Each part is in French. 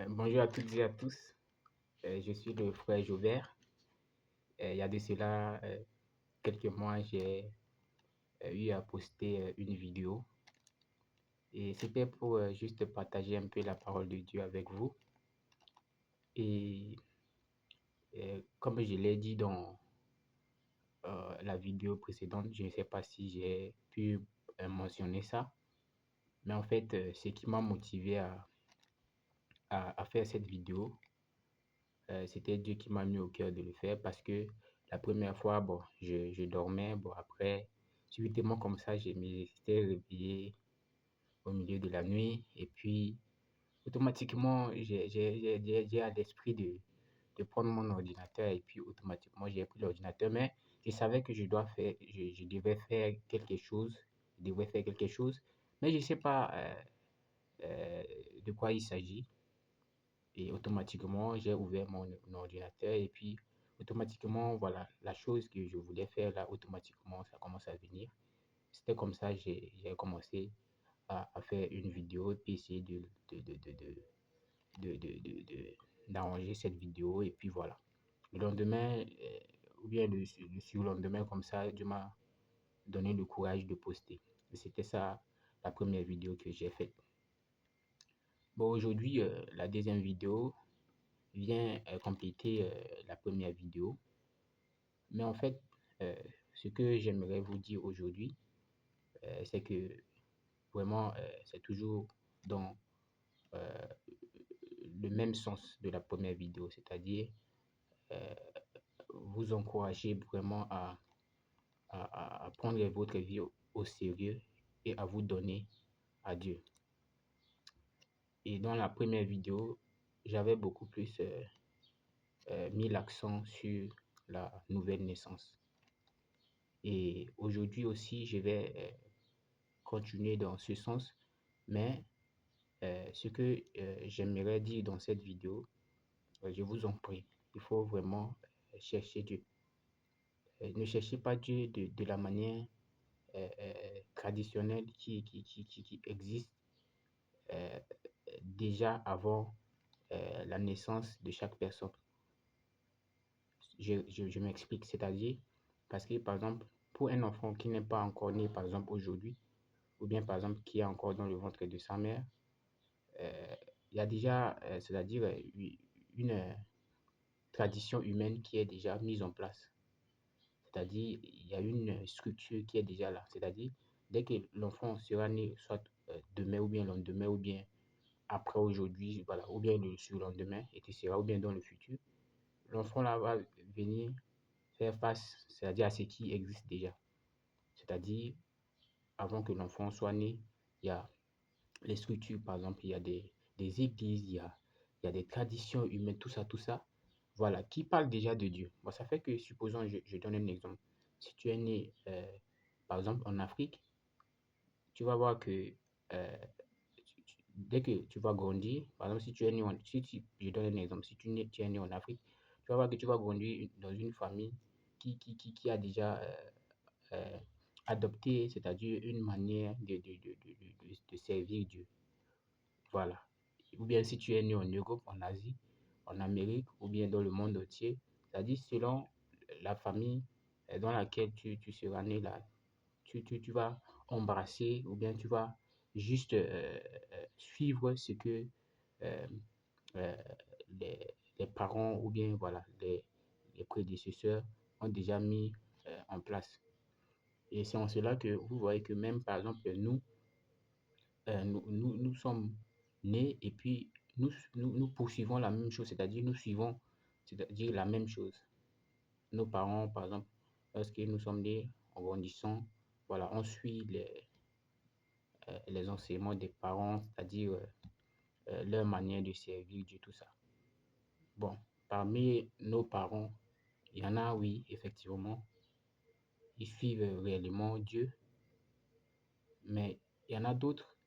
Bonjour à toutes et à tous. Je suis le frère Jobert. Il y a de cela quelques mois, j'ai eu à poster une vidéo et c'était pour juste partager un peu la parole de Dieu avec vous. Et comme je l'ai dit dans la vidéo précédente, je ne sais pas si j'ai pu mentionner ça, mais en fait, ce qui m'a motivé à faire cette vidéo, c'était Dieu qui m'a mis au cœur de le faire parce que la première fois, bon, je dormais, bon, après, subitement comme ça, je m'étais réveillé au milieu de la nuit et puis automatiquement, j'ai à l'esprit de prendre mon ordinateur et puis automatiquement, j'ai pris l'ordinateur, mais je savais que je devais faire quelque chose, je devais faire quelque chose, mais je ne sais pas de quoi il s'agit. Et automatiquement, j'ai ouvert mon ordinateur et puis automatiquement, voilà, la chose que je voulais faire là, automatiquement, ça commence à venir. C'était comme ça, j'ai commencé à faire une vidéo et puis essayer d'arranger cette vidéo et puis voilà. Le lendemain, ou bien le surlendemain, comme ça, Dieu m'a donné le courage de poster. Et c'était ça la première vidéo que j'ai faite. Bon, aujourd'hui, la deuxième vidéo vient compléter la première vidéo. Mais en fait, euh, ce que j'aimerais vous dire aujourd'hui, c'est que vraiment, c'est toujours dans euh, le même sens de la première vidéo, c'est-à-dire euh, vous encourager vraiment à prendre votre vie au sérieux et à vous donner à Dieu. Et dans la première vidéo, j'avais beaucoup plus mis l'accent sur la nouvelle naissance. Et aujourd'hui aussi, je vais continuer dans ce sens. Mais ce que j'aimerais dire dans cette vidéo, je vous en prie, il faut vraiment chercher Dieu. Ne cherchez pas Dieu de la manière traditionnelle qui existe euh, déjà avant la naissance de chaque personne. Je m'explique, c'est-à-dire parce que par exemple, pour un enfant qui n'est pas encore né, par exemple aujourd'hui, ou bien par exemple qui est encore dans le ventre de sa mère, il y a déjà, c'est-à-dire une tradition humaine qui est déjà mise en place. C'est-à-dire, il y a une structure qui est déjà là. C'est-à-dire, dès que l'enfant sera né, soit demain ou bien le lendemain, ou bien après aujourd'hui, voilà, ou bien le surlendemain, etc., ou bien dans le futur, l'enfant là va venir faire face, c'est-à-dire à ce qui existe déjà. C'est-à-dire, avant que l'enfant soit né, il y a les structures, par exemple, il y a des églises, il y a des traditions humaines, tout ça, voilà, qui parlent déjà de Dieu. Bon, ça fait que, supposons, je donne un exemple. Si tu es né, par exemple, en Afrique, tu vas voir que dès que tu vas grandir, par exemple, si tu es né je donne un exemple, si tu es né en Afrique, tu vas voir que tu vas grandir dans une famille qui a déjà euh, adopté, c'est-à-dire une manière de servir Dieu. Voilà. Ou bien si tu es né en Europe, en Asie, en Amérique, ou bien dans le monde entier, c'est-à-dire selon la famille dans laquelle tu seras né là, tu vas embrasser ou bien tu vas juste suivre ce que euh, euh, les, les parents ou bien voilà, les prédécesseurs ont déjà mis en place. Et c'est en cela que vous voyez que même par exemple nous sommes nés et puis nous poursuivons la même chose, c'est-à-dire nous suivons, c'est-à-dire la même chose. Nos parents, par exemple, lorsque nous sommes nés, en grandissant, voilà, on suit les enseignements des parents, c'est-à-dire leur manière de servir Dieu, tout ça. Bon, parmi nos parents, il y en a, oui, effectivement, ils suivent réellement Dieu, mais il y en a d'autres,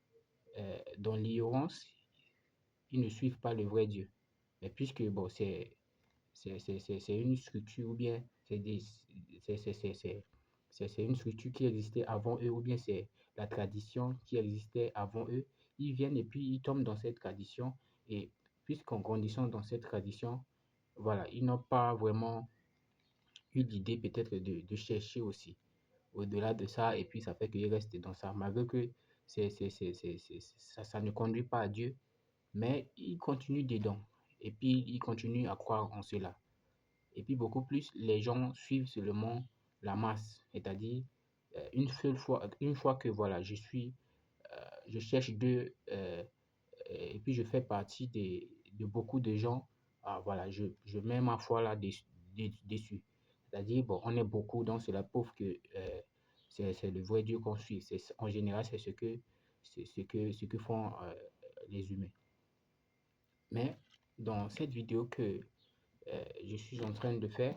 dans l'ignorance, ils ne suivent pas le vrai Dieu. Mais puisque, bon, c'est une structure ou bien c'est une structure qui existait avant eux ou bien c'est la tradition qui existait avant eux. Ils viennent et puis ils tombent dans cette tradition et puisqu'en grandissant dans cette tradition, voilà, ils n'ont pas vraiment eu l'idée peut-être de chercher aussi au-delà de ça, et puis ça fait qu'ils restent dans ça, malgré que ça ne conduit pas à Dieu, mais ils continuent dedans, et puis ils continuent à croire en cela. Et puis beaucoup plus, les gens suivent seulement la masse, c'est-à-dire une fois que voilà, je cherche Dieu, et puis je fais partie de beaucoup de gens, ah, voilà, je mets ma foi là dessus. C'est-à-dire, bon, on est beaucoup, donc cela prouve que c'est le vrai Dieu qu'on suit. En général, ce que font les humains. Mais dans cette vidéo que je suis en train de faire,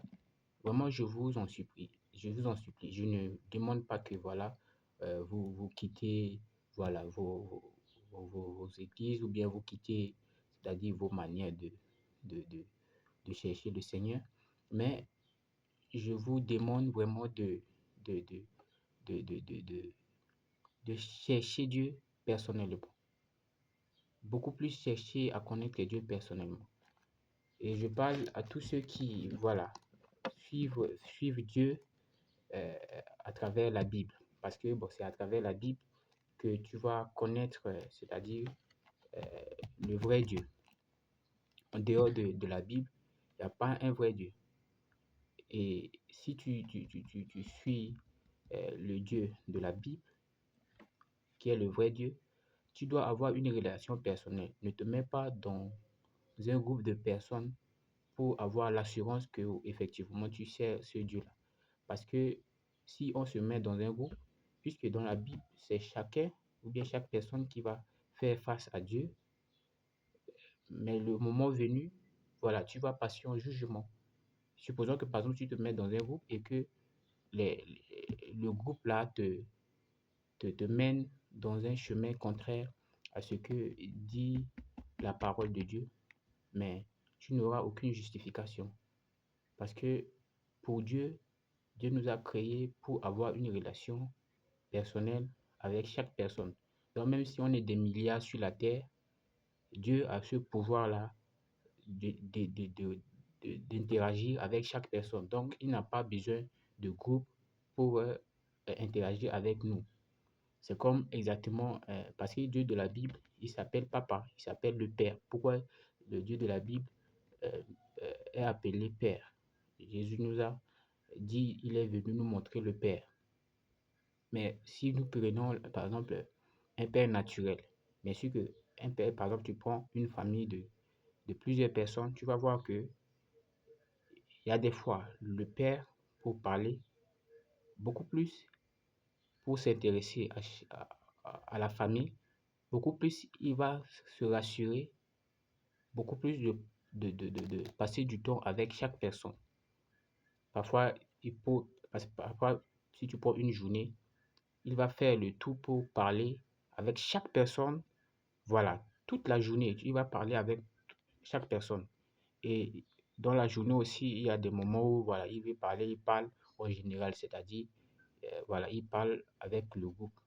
vraiment, je vous en supplie. Je vous en supplie. Je ne demande pas que voilà, vous quittez voilà, vos églises ou bien vous quittez, c'est-à-dire vos manières de, de, de chercher le Seigneur. Mais je vous demande vraiment de, de, de, de, de, de, de chercher Dieu personnellement. Beaucoup plus chercher à connaître Dieu personnellement. Et je parle à tous ceux qui, voilà, suivent Dieu euh, à travers la Bible. Parce que bon, c'est à travers la Bible que tu vas connaître, c'est-à-dire euh, le vrai Dieu. En dehors de la Bible, il n'y a pas un vrai Dieu. Et si tu suis le Dieu de la Bible, qui est le vrai Dieu, tu dois avoir une relation personnelle. Ne te mets pas dans un groupe de personnes pour avoir l'assurance que effectivement tu sais ce Dieu-là. Parce que si on se met dans un groupe, puisque dans la Bible, c'est chacun ou bien chaque personne qui va faire face à Dieu, mais le moment venu, voilà, tu vas passer en jugement. Supposons que par exemple, tu te mets dans un groupe et que le groupe là te mène dans un chemin contraire à ce que dit la parole de Dieu, mais tu n'auras aucune justification. Parce que pour Dieu, Dieu nous a créés pour avoir une relation personnelle avec chaque personne. Donc même si on est des milliards sur la terre, Dieu a ce pouvoir-là d'interagir avec chaque personne. Donc il n'a pas besoin de groupe pour interagir avec nous. C'est comme exactement, parce que le Dieu de la Bible, il s'appelle Papa, il s'appelle le Père. Pourquoi le Dieu de la Bible euh, est appelé Père? Jésus nous a dit, il est venu nous montrer le Père. Mais si nous prenons, par exemple, un père naturel, bien sûr que un père, par exemple, tu prends une famille de plusieurs personnes, tu vas voir que il y a des fois, le père, pour parler, beaucoup plus pour s'intéresser à la famille, beaucoup plus il va se rassurer, beaucoup plus de passer du temps avec chaque personne. Parfois, parfois, si tu prends une journée, il va faire le tout pour parler avec chaque personne. Voilà, toute la journée, il va parler avec chaque personne. Et dans la journée aussi, il y a des moments où voilà, il veut parler, il parle en général, c'est-à-dire, voilà, il parle avec le groupe.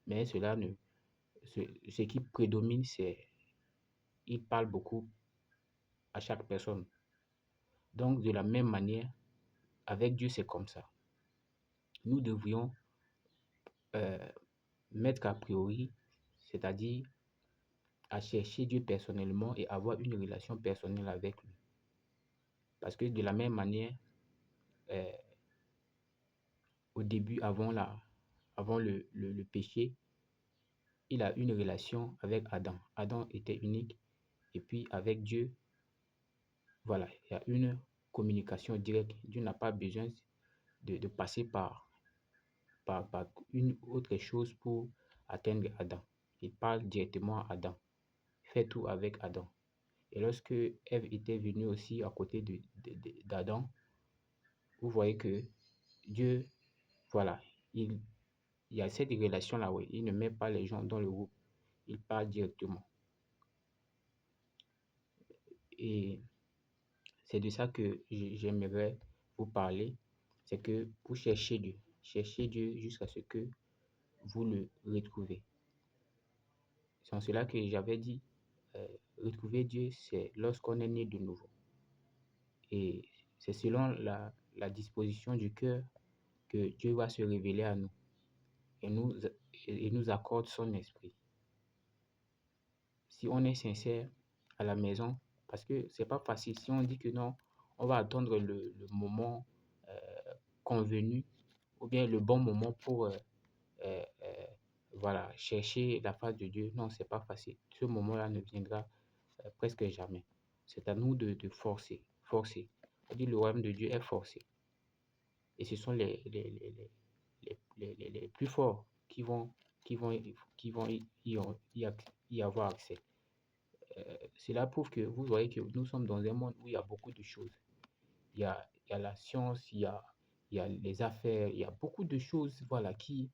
Mais ce qui prédomine, c'est il parle beaucoup à chaque personne. Donc, de la même manière, avec Dieu, c'est comme ça. Nous devrions euh, mettre a priori, c'est-à-dire à chercher Dieu personnellement et avoir une relation personnelle avec lui. Parce que de la même manière, euh, au début, avant le péché, il a une relation avec Adam. Adam était unique et puis avec Dieu, voilà, il y a une communication directe. Dieu n'a pas besoin de passer par une autre chose pour atteindre Adam. Il parle directement à Adam. Il fait tout avec Adam. Et lorsque Ève était venue aussi à côté d'Adam, vous voyez que Dieu, voilà, il y a cette relation-là, oui. Il ne met pas les gens dans le groupe. Il parle directement. Et c'est de ça que j'aimerais vous parler. C'est que vous cherchez Dieu jusqu'à ce que vous le retrouvez. C'est en cela que j'avais dit, retrouver Dieu, c'est lorsqu'on est né de nouveau. Et c'est selon la disposition du cœur que Dieu va se révéler à nous et nous accorde son esprit. Si on est sincère à la maison, parce que c'est pas facile. Si on dit que non, on va attendre le moment euh, convenu ou bien le bon moment pour euh, euh, voilà, chercher la face de Dieu. Non, c'est pas facile. Ce moment-là ne viendra presque jamais. C'est à nous de forcer, forcer. On dit le royaume de Dieu est forcé. Et ce sont les plus forts qui vont, qui vont y avoir accès. Cela prouve que vous voyez que nous sommes dans un monde où il y a beaucoup de choses. Il y a la science, il y a les affaires, il y a beaucoup de choses voilà, qui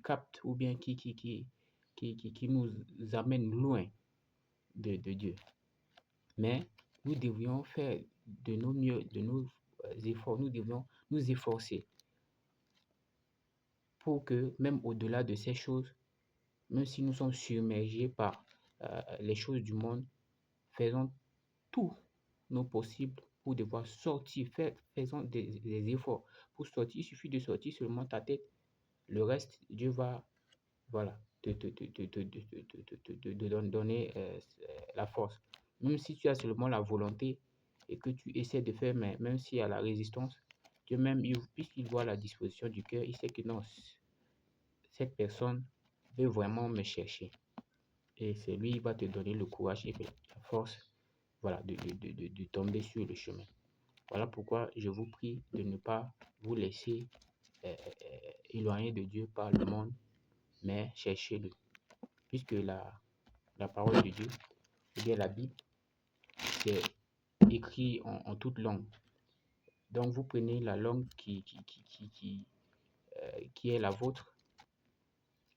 captent ou bien qui nous amènent loin de Dieu. Mais nous devrions faire de nos mieux, de nos efforts, nous devrions nous efforcer pour que même au-delà de ces choses, même si nous sommes submergés par les choses du monde, faisons tout nos possibles pour devoir sortir, faisons des efforts pour sortir. Il suffit de sortir seulement ta tête. Le reste, Dieu va, voilà, te donner la force. Même si tu as seulement la volonté et que tu essaies de faire, mais même s'il y a la résistance, Dieu même, puisqu'il voit la disposition du cœur, il sait que non, cette personne veut vraiment me chercher. Et c'est lui qui va te donner le courage et la force, voilà, de tomber sur le chemin. Voilà pourquoi je vous prie de ne pas vous laisser éloigner de Dieu par le monde, mais cherchez-le. Puisque la parole de Dieu, ou bien la Bible, c'est écrit en toute langue. Donc vous prenez la langue qui est la vôtre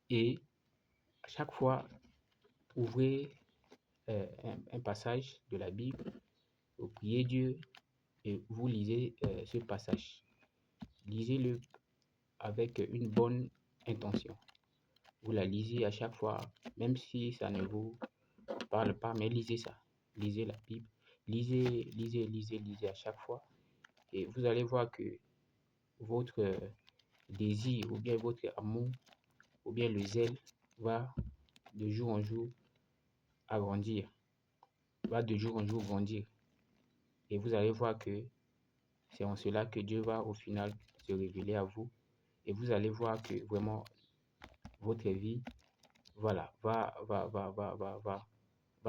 et à chaque fois, ouvrez un passage de la Bible, vous priez Dieu et vous lisez ce passage. Lisez-le avec une bonne intention. Vous la lisez à chaque fois, même si ça ne vous parle pas, mais lisez ça. Lisez la Bible. Lisez à chaque fois. Et vous allez voir que votre désir ou bien votre amour ou bien le zèle va de jour en jour agrandir, va de jour en jour grandir. Et vous allez voir que c'est en cela que Dieu va au final se révéler à vous. Et vous allez voir que vraiment votre vie, voilà, va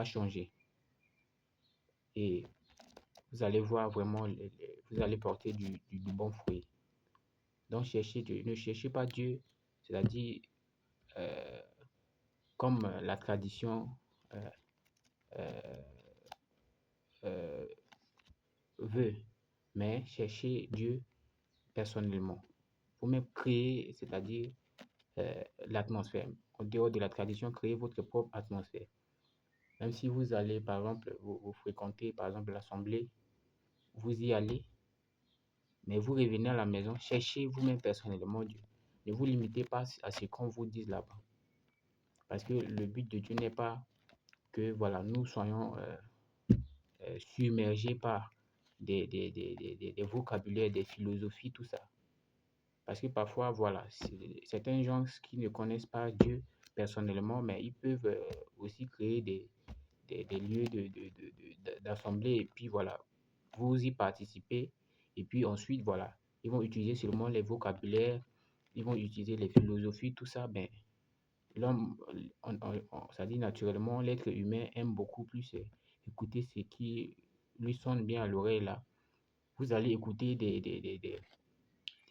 changer. Et vous allez voir vraiment, vous allez porter du bon fruit. Donc cherchez Dieu. Ne cherchez pas Dieu, c'est-à-dire comme la tradition euh, euh, euh, veut, mais cherchez Dieu personnellement. Vous-même créez, c'est-à-dire l'atmosphère. En dehors de la tradition, créez votre propre atmosphère. Même si vous allez, par exemple, vous fréquentez, par exemple, l'assemblée, vous y allez, mais vous revenez à la maison, cherchez vous-même personnellement Dieu. Ne vous limitez pas à ce qu'on vous dise là-bas. Parce que le but de Dieu n'est pas que voilà, nous soyons submergés par des vocabulaires, des philosophies, tout ça. Parce que parfois, voilà, certains gens qui ne connaissent pas Dieu personnellement, mais ils peuvent aussi créer des lieux d'assemblée et puis voilà, vous y participez et puis ensuite, voilà, ils vont utiliser seulement les vocabulaires, ils vont utiliser les philosophies, tout ça, ben, l'homme, ça dit naturellement, l'être humain aime beaucoup plus écouter ce qui lui sonne bien à l'oreille là. Vous allez écouter des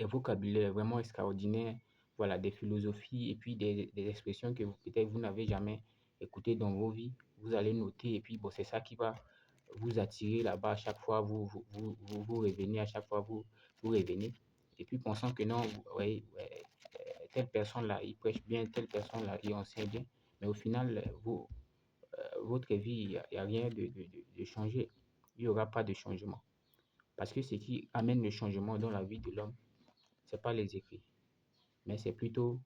vocabulaires vraiment extraordinaires, voilà, des philosophies et puis des expressions que peut-être vous n'avez jamais écoutées dans vos vies. Vous allez noter et puis bon, c'est ça qui va vous attirer là-bas à chaque fois, vous revenez, à chaque fois vous revenez. Et puis pensant que non, ouais, telle personne-là, il prêche bien, telle personne-là, il enseigne bien. Mais au final, votre vie, il n'y a rien de changé. Il n'y aura pas de changement. Parce que ce qui amène le changement dans la vie de l'homme, ce n'est pas les écrits, mais c'est plutôt